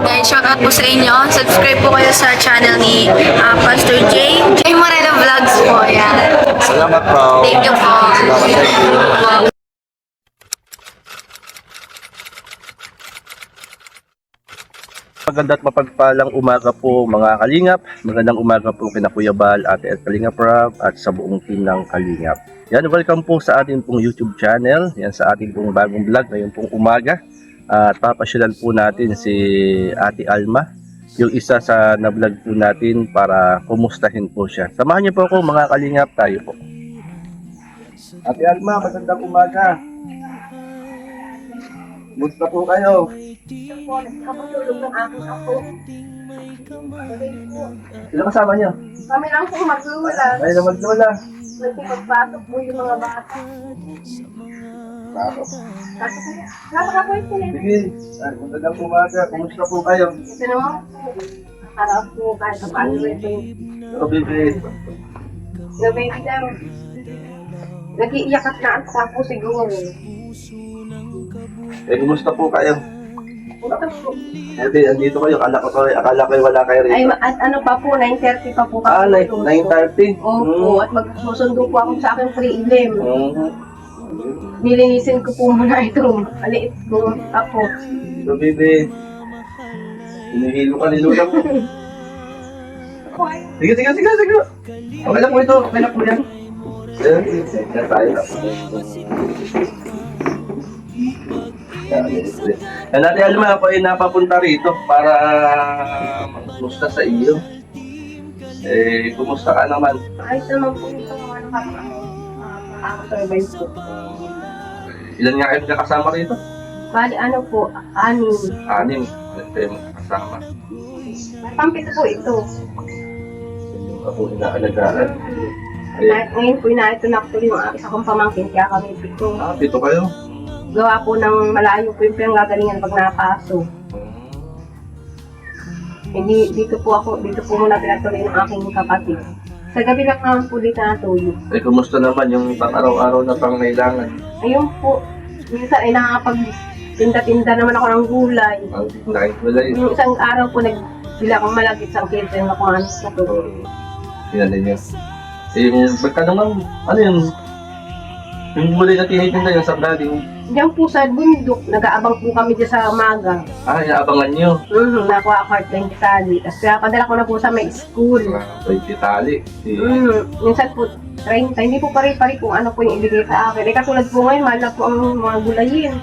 Guys, shoutout po sa inyo. Subscribe po kayo sa channel ni Pastor J. J Moreno Vlogs po. Yan. Salamat po. Thank you po. Maganda at mapagpalang umaga po mga Kalingap. Magandang umaga po kina Kuya Bal, Ate at Kalingap Rob at sa buong team ng Kalingap. Yan, welcome po sa ating pong YouTube channel. Yan sa ating pong bagong vlog ngayon pong umaga. At papasyalan po natin si Ate Alma, yung isa sa na-vlog po natin para kumustahin po siya. Samahan niyo po ako mga Kalingap, tayo po. Ate Alma, magandang umaga. Kumusta po kayo? Kapatulog ng aking ako. Sino kasama niyo? Kami lang po maglulan. Ay, naman lola. Nagpapasok po yung mga bata. Pasok. Napaka-point ko yun. Sige, magandang umaga. Kumusta po kayo? Ito naman po. Harap po kahit paano ito yung So, baby. baby daw. Nag-iiyak at naansa po siguro. Kumusta po kayo? Punta po. Ate, andito kayo. Akala ko wala kayo Ay, rito. at ano pa po, 9:30 pa po Ah, kami. 9:30? Opo, at magsusundo po ako sa aking prelim. Mhm. Nilinisin ko po muna ito. Maliit ko. Ako. So, baby. Hinihilo ka ni Lula mo. Sige. Okay lang po ito. Okay lang po yan. Yan tayo. Yan natin, Alma, ako ay napapunta rito para magmusta sa iyo. Kumusta ka naman? Ayos naman po ito mga nakaka-survive ko. Ilan nga kayo kasama rito? Bali, ano po, 6. 6. Ilan kayo kasama? May pampito po ito. Yung ako inaalagaan. Ngayon po, ito na po yung isa kong pamangkin, kaya kami pito. 7 kayo? Gawa po ng malayo po yung pinanggagalingan pag napaso. Hindi, dito po muna pinatuloy ng aking kapatid. Sa gabi lang naman po dito natulog. Kumusta naman yung pang-araw-araw na pangailangan? Ayun po, minsan ay nakakapag-tinda-tinda naman ako ng gulay. Ang nakikita yun. Yung isang araw po, nagbila akong malagit sa kitchen na kung ano sa tulog. Yan niya. Yung pagtanong ano yun? Yung muli na tinitinda yung sa vlogging. Diyan po sa bundok, nag-aabang po kami dyan sa umaga. Inaabangan nyo. Nakuha ako at 20 tali. Tapos padala ko na po sa may school. 20 tali. Minsan po, 30. Hindi po pare-pare kung ano po yung ibigay sa akin. Katulad po ngayon, mahal na po ang mga gulayin.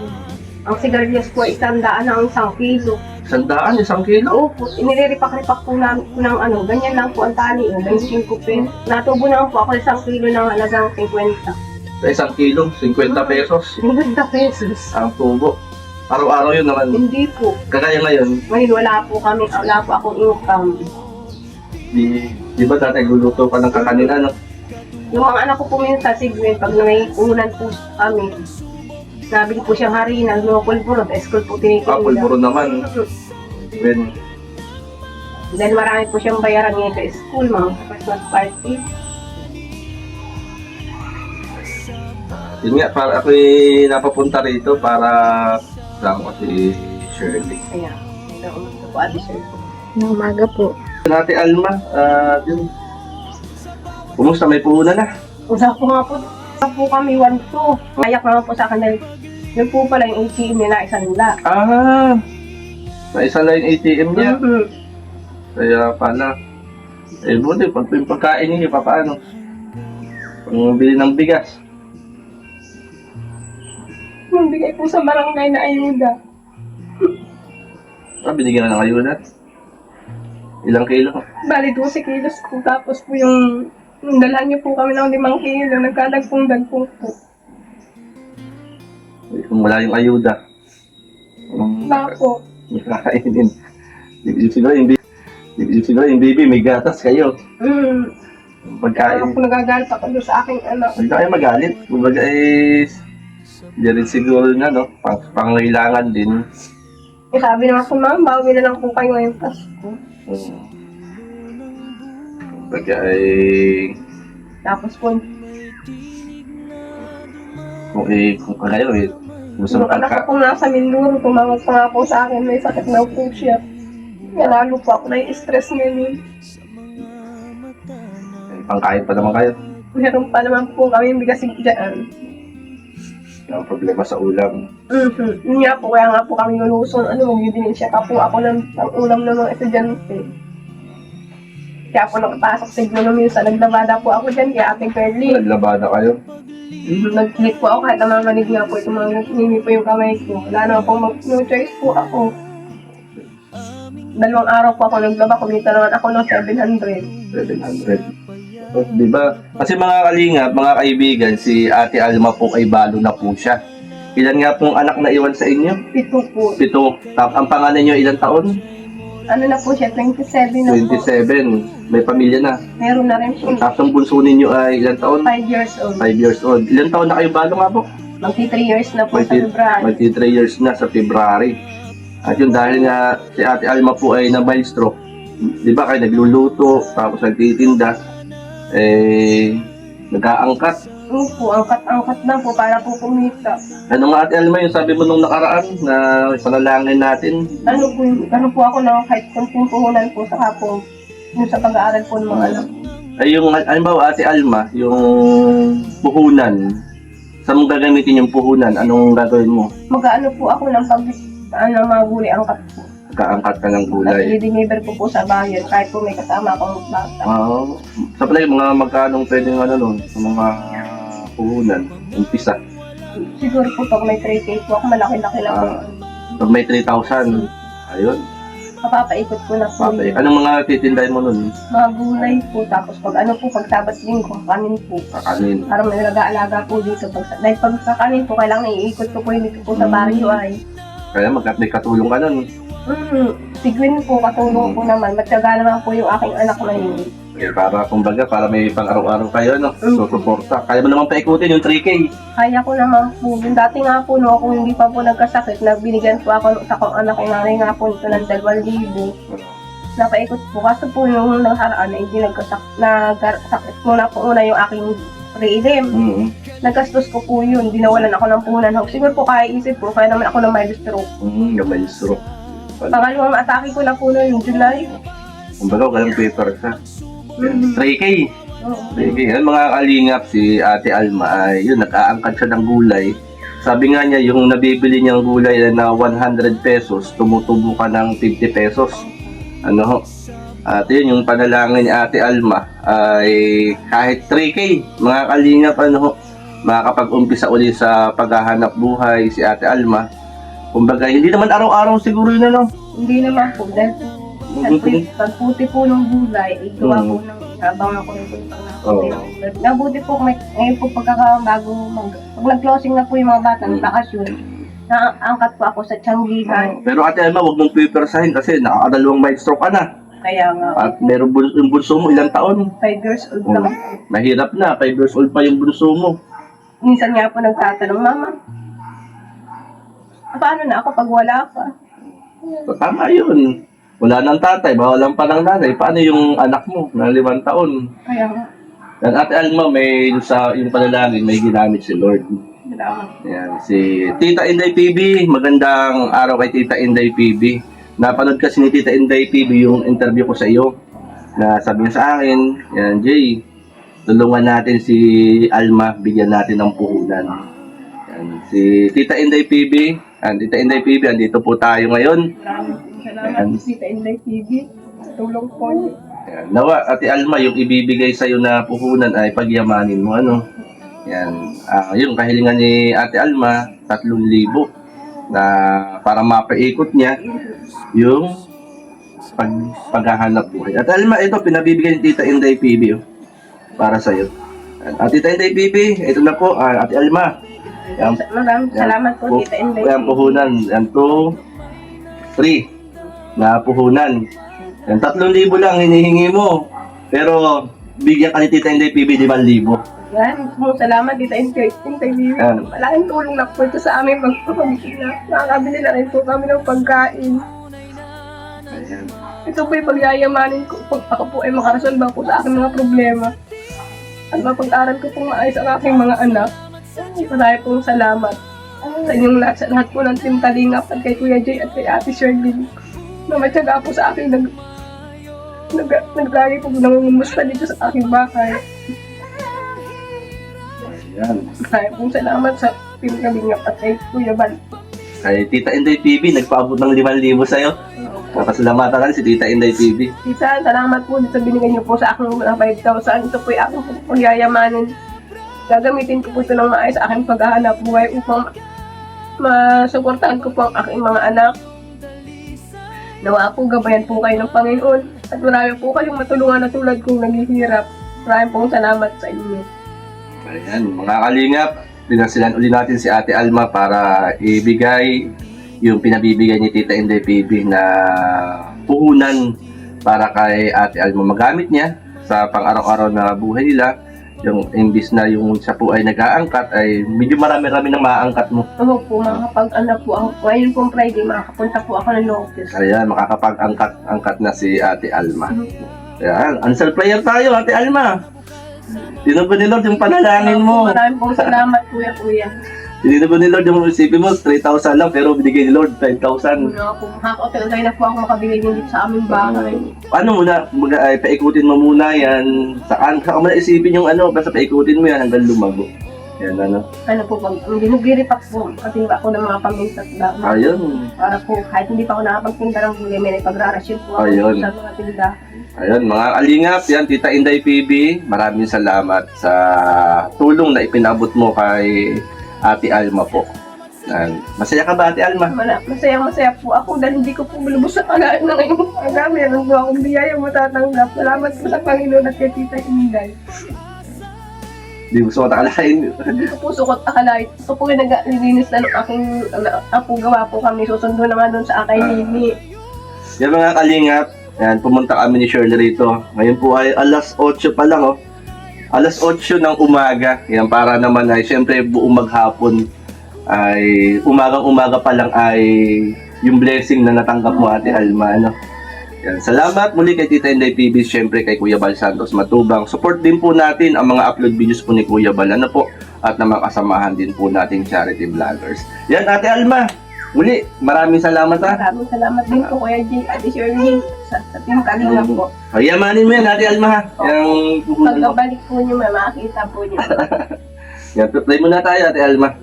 Ang sigarilyas po ay 100 na ang 1 kilo. 100, 1 kilo? Opo, iniriripak-ripak po namin po ng ano, ganyan lang po ang tali. 25 pesos. Natubo naman po ako sa 1 kilo ng halagang 50. Sa 1 kilo, 50 pesos. 50 pesos. Ang tubo. Araw-araw yun naman. Hindi po. Kagaya ngayon, Ngayon wala po akong income. di ba dati luluto ka ng kakanina, no? Yung mga anak ko po minsan, si Gwen, pag may ulan po kami, nabili po siyang harina, lumapulpuro, sa school po tinitin Pulburo naman. When, Dahil marami po siyang bayaran ngayon sa school, mga Christmas party. yun nga, para ako'y napapunta rito para lang ko si Shirley. Kaya, ito umusta po, Ate Sir. Umaga po. Ate Alma, yun. Kumusta? May puhunan na? Usa po nga po, po kami 1-2. Mayak naman po sa akin dahil yun po pala yung ATM niya na isang nila. Naisa lang yung ATM niya. Kaya pala. Buti, pag yung pagkain niyo, paano? Pang-bili ng bigas. Bigay po sa barangay na ayuda. Binigyan na ng ayuda. Ilang kilo? Bali 12 kilos po. Tapos po yung dalhan niyo po kami ng 5 kilo. Nagkadagpong-dagpong po. Kung wala yung ayuda. Wala po. Kakainin. Siguro yung baby, may gatas kayo. Pagkain. Ako nagagalit ako doon sa aking anak. Huwag na kayo magalit. Kumbaga hindi rin siguro na, no? Pangailangan din. Sabi naman ko, ma'am, bawi na lang po kayo ngayong Pasko. Kumbaga Tapos po, kung kayo, gusto mo yung anak ko ka. pong nasa Mindoro, tumawag pa nga po sa akin, may sakit daw po siya. Kaya lalo po ako na-stress ngayon. Pangkain pa naman kayo. Meron pa naman po kami bigas dyan. Ang problema sa ulam. Yun nga po, kaya nga po kami luluson. Mag-idinensya pa po ako ng ulam ng mga estudyante. Kaya po nakapasok sa igno minsan, naglabada po ako dyan kay Ate Curly. Naglabada kayo. Nag-click po ako kahit namamanig nga po itong mga nini po yung kamay ko. Wala na akong no choice po ako. 2 araw po ako naglaba, kumita naman ako ng 700. 700. Di ba? Kasi mga kalingap, mga kaibigan, si Ate Alma po ay balo na po siya. Ilan nga pong anak na iwan sa inyo? 7 po. 7. Ang pangalan niyo ilang taon? Ano na po siya, 27 na po. 27. May pamilya na. Meron na rin po. Tapos ang bunso ninyo ay ilang taon? 5 years old. 5 years old. Ilang taon na kayo balo nga po? Magti 3 years na po sa February. Magti 3 years na sa February. At yun dahil nga si Ate Alma po ay na mild stroke. Di ba kayo nagluluto, tapos nagtitinda, nag-aangkat. Po, angkat-angkat na po para po kumita. Ano nga Ate Alma yung sabi mo nung nakaraan na panalangin natin? Ano po ako na kahit konting puhunan po sa hapon. Yung sa pag-aaral po ng mga anak. Ay yung, halimbawa Ate Alma, yung puhunan, saan mo gagamitin yung puhunan? Anong gagawin mo? Mag-ano po ako ng mga gulay angkat po. Kaangkat ka ng At gulay. i-deliver ko po sa bayan kahit po may kasama akong bata. Sa pala yung mga magkanong pwedeng ano nun, sa mga puhunan, umpisa. Siguro po pag may 3K po ako, malaki-laki lang po. Pag may 3,000, ayun. Papaikot ko na po Okay. yun. Anong mga titindahin mo nun? Mga gulay po, tapos pag ano po, pag Sabat Linggo, kanin po. Kakanin. Parang may nag-aalaga po dito. Dahil pag sa kanin po, kailangan iikot ko po yun dito po sa barrio ay. Kaya may katulong ka nun. Si Gwen po, katulong po naman. Matyaga naman po yung aking anak na yun. Para kumbaga, para may pang araw-araw kayo, no? Susuporta. Kaya mo naman paikutin yung 3K. Kaya ko naman po. Yung dati nga po, no, kung hindi pa po nagkasakit, binigyan po ako sa akong anak ng nanay nga po nito ng 2,000. Napaikot po. Kaso po yung nakaraan na hindi nagkasakit muna po una yung aking prelim. Nagkastos ko po yun. Dinawalan ako ng puhunan. Siguro po kaya isip po, kaya naman ako ng mild stroke. Gamay stroke. Pangalawang atake ko na po noon yung July. Kumbaga, walang paper ka. 3K. Oo. 3K. Yan mga kalingap, si Ate Alma ay yun, nag-aangkat siya ng gulay. Sabi nga niya, yung nabibili niyang gulay na 100 pesos, tumutubo ka ng 50 pesos. Ano ho? At yun, yung panalangin ni Ate Alma ay kahit 3K, mga kalingap, ano ho, makakapag-umpisa uli sa paghahanap buhay si Ate Alma. Kumbaga, hindi naman araw-araw siguro yun, ano? Hindi naman po. Dahil pagputi po ng gulay, igawa po ng habang ako nito Oo. Nabuti po ngayon po pagkakabago pag nag-closing na po yung mga bata ng bakasyon, naangkat po ako sa Tianggihan. Pero Ate Alma, huwag mong pipersahin kasi nakakadalawang mild stroke ka na. Kaya nga, At meron yung bunso mo, ilang taon? 5 years old lang. Mahirap na, 5 years old pa yung bunso mo. Minsan nga po nagtatanong, Mama, paano na ako pag wala ka? So, tama yun. Wala ng tatay, bawalan pa ng nanay. Paano yung anak mo na 5 taon? Kaya nga, At Ate Alma, may sa yung panalangin, may ginamit si Lord. salamat. Yan, si Tita Inday PB. Magandang araw kay Tita Inday PB. Napanood kasi ni Tita Inday PB yung interview ko sa iyo. Na sabi niya sa akin, yan Jay, tulungan natin si Alma, bigyan natin ng puhunan. Yan, si Tita Inday PB. Tita Inday PB, andito po tayo ngayon. Salamat po si Inday TV. Tulong po niyo. Yan. Nawa, Ate Alma, yung ibibigay sa'yo na puhunan ay pagyamanin mo, ano? Yan. Yung kahilingan ni Ate Alma, 3,000 na para mapaikot niya yung paghahanap buhay. Ate Alma, ito, pinabibigay ni Tita Inday PB, para sa'yo. At Tita Inday PB, ito na po, Ate Alma. Yan. Maraming salamat po, Tita Inday. Yan, puhunan. Yan, 2, 3 na puhunan. Yan, 3,000 lang hinihingi mo. Pero, bigyan ka ni Tita Inday PB 5,000. Yan, salamat Tita Inday TV. Yan. Malaking tulong na po ito sa amin magpapagkina. Nakakabili na rin po kami ng pagkain. Ayan. Ito po yung pagyayamanin ko pag ako po ay makarasolba po sa aking mga problema. At mapag-aral ko pong maayos ang aking mga anak. Marami pong salamat sa inyong lahat, sa lahat po ng Team Kalingap at kay Kuya Jay at kay Ate Sherlyn. na matyaga po sa akin, naglagi po nangungumusta dito sa aking bahay. Ayan. Maraming pong salamat sa Team Kalingap at kay Kuya Bal. Kay Tita Inday TV, nagpaabot ng 5,000 sa'yo. Papasalamatan ka si Tita Inday TV. Tita, salamat po dito sa binigay niyo po sa akin ng 5,000. Ito po yung aking pagyayamanin. Gagamitin ko po ito ng maayos sa aking paghahanap buhay upang masuportahan ko po ang aking mga anak. Nawa po, gabayan po kayo ng Panginoon. At marami po kayong matulungan na tulad kong naghihirap. Maraming pong salamat sa inyo. Ayan, mga kalingap, pinasilan uli natin si Ate Alma para ibigay yung pinabibigay ni Tita Inday PB na puhunan para kay Ate Alma magamit niya sa pang-araw-araw na buhay nila. Yung imbis na yung siya po ay nag-aangkat, ay medyo marami-rami nang maaangkat mo. Ako po, makakapag-ano po ako. Ngayon pong Friday, makakapunta po ako ng office. Ayan, makakapag-angkat na si Ate Alma. Ayan, answer player tayo, Ate Alma. Tinubod ni Lord yung panalangin mo. Maraming pong salamat, Kuya. Tinubod ni Lord yung isipin mo, 3,000 lang, pero binigay ni Lord 5,000. Ano po, makakotay na po ako makabigay din dito sa aming bahay. Ano muna, paikutin mo muna yan. Saan ka muna isipin yung ano, basta paikutin mo yan hanggang lumago. Yan ano. Ano po, pag ginugiripak po, kasi ako ng mga pamintat lang. Ayun. Para po, kahit hindi pa ako nakapagtinda ng gulay, may pagrarasyon po ako Ayun. sa mga tinda. Ayun, mga kalingap, yan, Tita Inday PB, maraming salamat sa tulong na ipinabot mo kay Ate Alma po. Yan. Masaya ka ba, Ate Alma? Masaya po ako dahil hindi ko po malubos sa kalaan ng ngayong umaga. Meron po akong biyaya matatanggap. Salamat po sa Panginoon at kay Tita Inday. Di mo suot akalain. Hindi ko po sukot akalain. Ito po yung nag-linis na ng aking apo gawa po kami. Susundo naman doon sa aking nini. Yan mga kalingap, yan, pumunta kami ni Shirley rito. Ngayon po ay alas 8 pa lang, oh. Alas 8 ng umaga. Yan, para naman ay, syempre, buong maghapon ay, umagang-umaga pa lang ay yung blessing na natanggap mo, Ate Alma, ano. Yan, salamat muli kay Tita Inday PB, syempre kay Kuya Bal Santos Matubang. Support din po natin ang mga upload videos po ni Kuya Bal, ano po, at na mga kasamahan din po nating charity vloggers. Yan, Ate Alma, muli, maraming salamat ha. Maraming salamat din po Kuya G. Ate Shirley sa Team Kalingap po. Payamanin mo yan, Ate Alma ha. Yung puhunan mo. Pagkabalik po niyo, may makakita po niyo. Yan, play muna tayo, Ate Alma.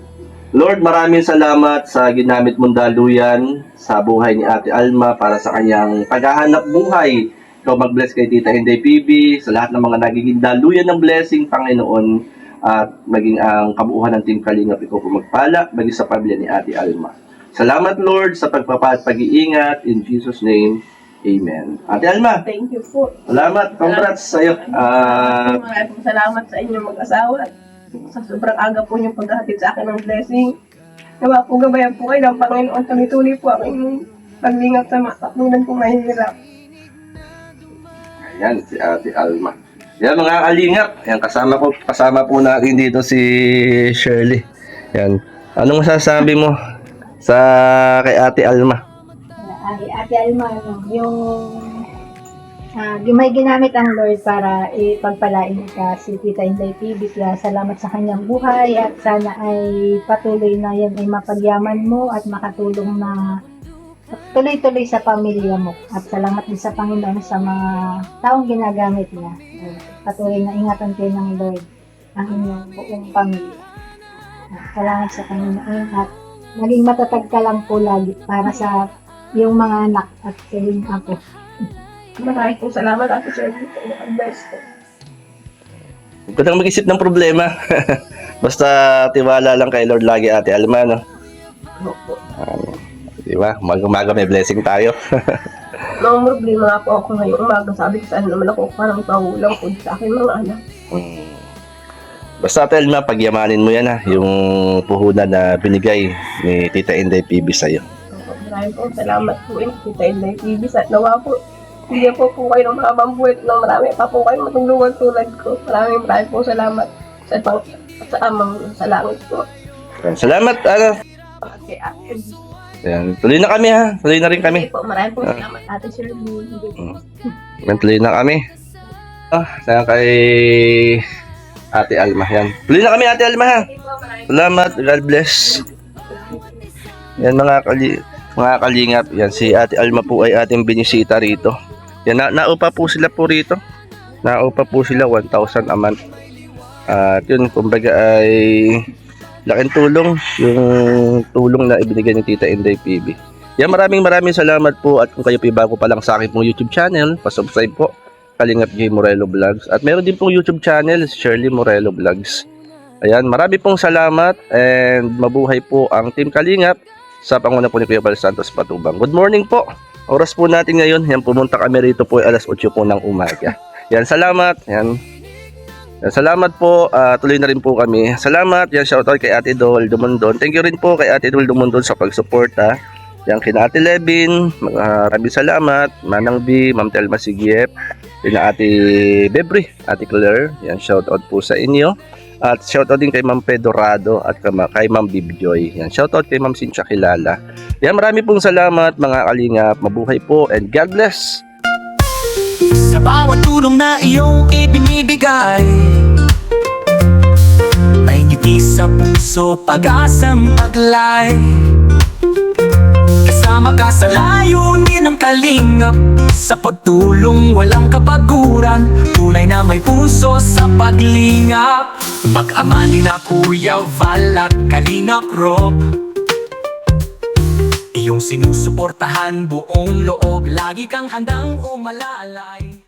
Lord, maraming salamat sa ginamit mong daluyan sa buhay ni Ate Alma para sa kanyang paghahanap buhay. Ikaw mag-bless kay Tita Inday PB, sa lahat ng mga nagiging daluyan ng blessing, Panginoon, at maging ang kabuuan ng Team Kalingap, ikaw po magpala, maging sa pamilya ni Ate Alma. Salamat, Lord, sa pagpapahat, pag-iingat. In Jesus' name, Amen. Ate Alma, Thank you po. salamat. Congrats sa'yo. Maraming salamat sa inyong mag-asawa. Sa sobrang aga po niyong paghahatid sa akin ng blessing. Nawa po gabayan po kayo ng Panginoon. Tuloy-tuloy po ang inyong paglingap sa mga katulad kong mahirap. Ayan, si Ate Alma. Yan mga kalingap. Yan, kasama po natin dito si Shirley. Yan. Anong masasabi mo sa kay Ate Alma? Ay, Ate Alma, yung may ginamit ang Lord para ipagpalain ka si Tita Inday PB. Kaya salamat sa kanyang buhay at sana ay patuloy na yan ay mapagyaman mo at makatulong na tuloy-tuloy sa pamilya mo. At salamat din sa Panginoon sa mga taong ginagamit niya. Patuloy na ingatan kayo ng Lord ang inyong buong pamilya. Salamat sa Panginoon at maging matatag ka lang po lagi para sa yung mga anak at sa yung ako. Maraming po salamat Ate Shirley. Bless po. Huwag ka nang mag-isip ng problema. Basta tiwala lang kay Lord lagi, Ate Alma, no? Diba? Umaga may blessing tayo. Noong problema nga po ako ngayong umaga. Sabi ko saan naman ako parang pahulang po sa akin mga anak. Basta, Ate Alma, pagyamanin mo yan ha, yung puhunan na binigay ni Tita Inday PB sa'yo. Maraming po salamat po Tita Inday PB. Sa nawa po. Hindi po kayo ng mga bambuit ng marami pa po kayo matulungan tulad ko. Maraming po salamat sa amang sa langit po. Salamat, ano? Okay, Ate. Ayan, tuloy na kami ha. Tuloy na rin kami. Maraming po salamat Ate Shirley. Tuloy na kami. Sa kay Ate Alma. Yan. Tuloy na kami, Ate Alma ha. Salamat. God bless. Yan mga mga kalingap. Yan, si Ate Alma po ay ating binisita rito. Yan, naupa po sila po rito. Naupa po sila 1,000 a month. At yun, kumbaga ay laking tulong yung tulong na ibinigay ni Tita Inday PB. Yan, maraming salamat po. At kung kayo po bago pa lang sa akin pong YouTube channel, pasubscribe po, Kalingap J. Morelo Vlogs. At meron din pong YouTube channel, Shirley Morelo Vlogs. Ayan, marami pong salamat and mabuhay po ang Team Kalingap sa panguna po ni Kuya Bal Santos Patubang. Good morning po. Oras po natin ngayon, yan, pumunta kami rito po ay alas 8 po ng umaga. Yan, salamat. Yan. Salamat po, tuloy na rin po kami. Salamat, yan, shoutout kay Ate Dol Dumondon. Thank you rin po kay Ate Dol Dumondon sa pagsuporta. Yan, kina Ate Levin, maraming salamat. Manang B, Ma'am Telma Sigiep, kina Ate Bebri, Ate Claire, yan, shoutout po sa inyo. At shoutout din kay Ma'am Pedorado at kay Ma'am Bibjoy. Yan, shoutout kay Ma'am Cynthia Kilala. Yan, marami pong salamat mga kalingap. Mabuhay po and God bless! Sa bawat tulong na iyong ibinibigay, may ngiti sa puso, pag-asang taglay. Kasama ka sa layunin ng kalingap, sa pagtulong walang kapaguran, tunay na may puso sa paglingap. Mag-ama ni na Kuya Val at Kalingap Rob, iyong sinusuportahan buong loob, lagi kang handang umalalay.